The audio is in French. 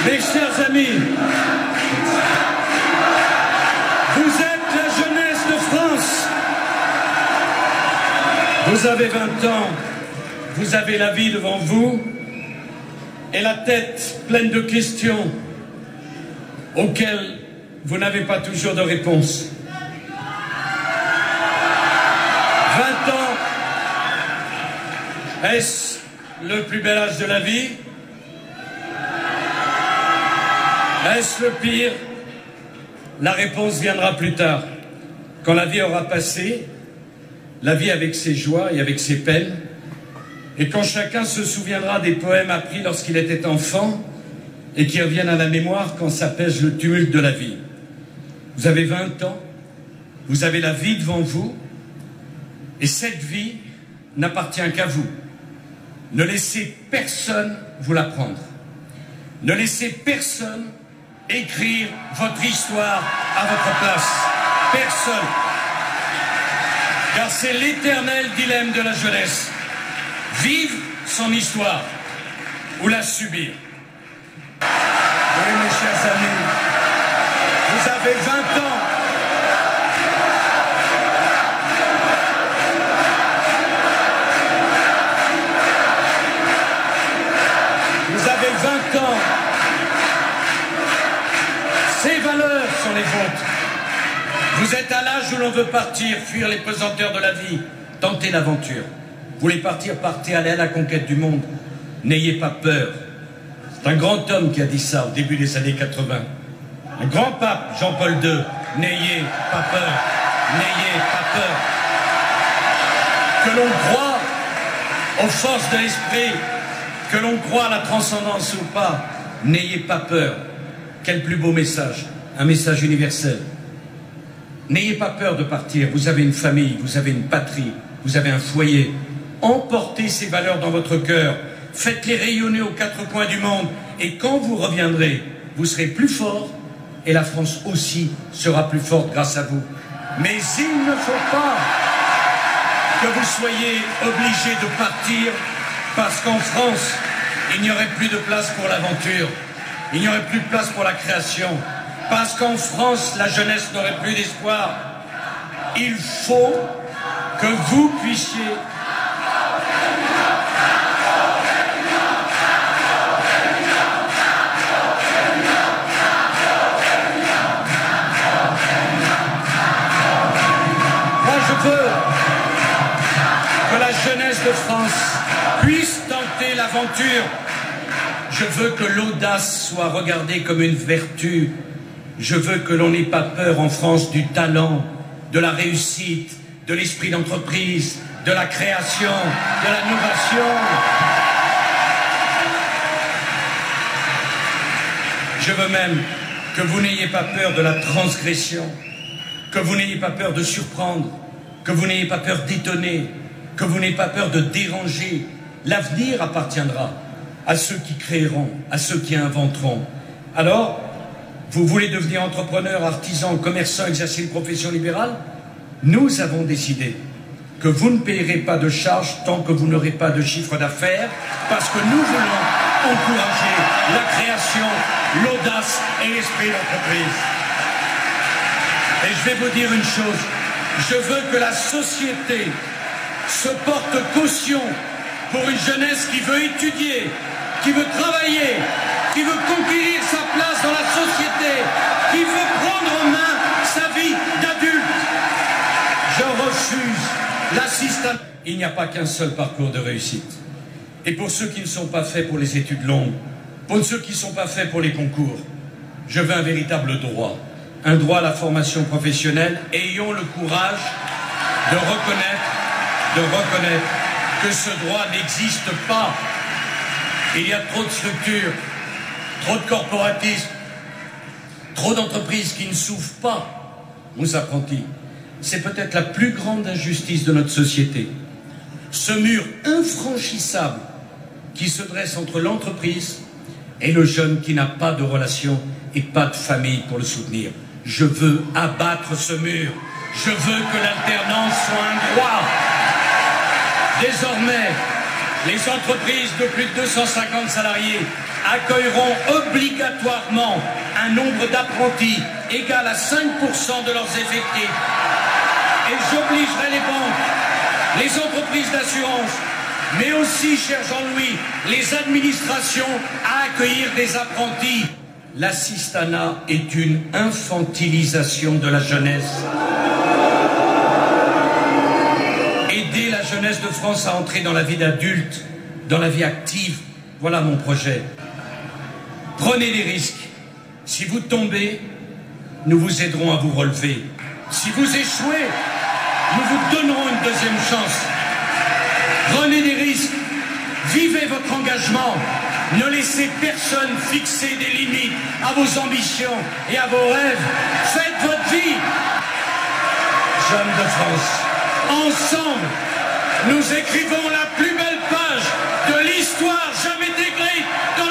Mes chers amis, vous êtes la jeunesse de France. Vous avez 20 ans, vous avez la vie devant vous et la tête pleine de questions auxquelles vous n'avez pas toujours de réponse. 20 ans, est-ce le plus bel âge de la vie? Est-ce le pire? La réponse viendra plus tard. Quand la vie aura passé, la vie avec ses joies et avec ses peines, et quand chacun se souviendra des poèmes appris lorsqu'il était enfant et qui reviennent à la mémoire quand s'apaise le tumulte de la vie. Vous avez 20 ans, vous avez la vie devant vous, et cette vie n'appartient qu'à vous. Ne laissez personne vous la prendre. Ne laissez personne écrire votre histoire à votre place. Personne. Car c'est l'éternel dilemme de la jeunesse. Vivre son histoire ou la subir. Oui, mes chers amis, vous avez 20 ans. Vous avez 20 ans. Ces valeurs sont les vôtres. Vous êtes à l'âge où l'on veut partir, fuir les pesanteurs de la vie, tenter l'aventure. Vous voulez partir, partez, allez à la conquête du monde. N'ayez pas peur. C'est un grand homme qui a dit ça au début des années 80. Un grand pape, Jean-Paul II. N'ayez pas peur. N'ayez pas peur. Que l'on croie aux forces de l'esprit, que l'on croit à la transcendance ou pas, n'ayez pas peur. Quel plus beau message, un message universel. N'ayez pas peur de partir, vous avez une famille, vous avez une patrie, vous avez un foyer. Emportez ces valeurs dans votre cœur, faites-les rayonner aux quatre coins du monde, et quand vous reviendrez, vous serez plus fort, et la France aussi sera plus forte grâce à vous. Mais il ne faut pas que vous soyez obligés de partir, parce qu'en France, il n'y aurait plus de place pour l'aventure. Il n'y aurait plus de place pour la création. Parce qu'en France, la jeunesse n'aurait plus d'espoir. Il faut que vous puissiez... Moi, je veux que la jeunesse de France puisse tenter l'aventure. Je veux que l'audace soit regardée comme une vertu. Je veux que l'on n'ait pas peur en France du talent, de la réussite, de l'esprit d'entreprise, de la création, de l'innovation. Je veux même que vous n'ayez pas peur de la transgression, que vous n'ayez pas peur de surprendre, que vous n'ayez pas peur d'étonner, que vous n'ayez pas peur de déranger. L'avenir appartiendra à ceux qui créeront, à ceux qui inventeront. Alors, vous voulez devenir entrepreneur, artisan, commerçant, exercer une profession libérale? Nous avons décidé que vous ne payerez pas de charges tant que vous n'aurez pas de chiffre d'affaires, parce que nous voulons encourager la création, l'audace et l'esprit d'entreprise. Et je vais vous dire une chose, je veux que la société se porte caution pour une jeunesse qui veut étudier, qui veut travailler, qui veut conquérir sa place dans la société, qui veut prendre en main sa vie d'adulte. Je refuse l'assistanat. Il n'y a pas qu'un seul parcours de réussite. Et pour ceux qui ne sont pas faits pour les études longues, pour ceux qui ne sont pas faits pour les concours, je veux un véritable droit. Un droit à la formation professionnelle. Ayons le courage de reconnaître que ce droit n'existe pas. Il y a trop de structures, trop de corporatismes, trop d'entreprises qui ne s'ouvrent pas aux apprentis. C'est peut-être la plus grande injustice de notre société. Ce mur infranchissable qui se dresse entre l'entreprise et le jeune qui n'a pas de relation et pas de famille pour le soutenir. Je veux abattre ce mur. Je veux que l'alternance soit un droit. Désormais, les entreprises de plus de 250 salariés accueilleront obligatoirement un nombre d'apprentis égal à 5% de leurs effectifs. Et j'obligerai les banques, les entreprises d'assurance, mais aussi, cher Jean-Louis, les administrations à accueillir des apprentis. L'assistanat est une infantilisation de la jeunesse. Aider la jeunesse de France à entrer dans la vie d'adulte, dans la vie active, voilà mon projet. Prenez des risques. Si vous tombez, nous vous aiderons à vous relever. Si vous échouez, nous vous donnerons une deuxième chance. Prenez des risques. Vivez votre engagement. Ne laissez personne fixer des limites à vos ambitions et à vos rêves. Faites votre vie. Jeunes de France, ensemble, nous écrivons la plus belle page de l'histoire jamais écrite dans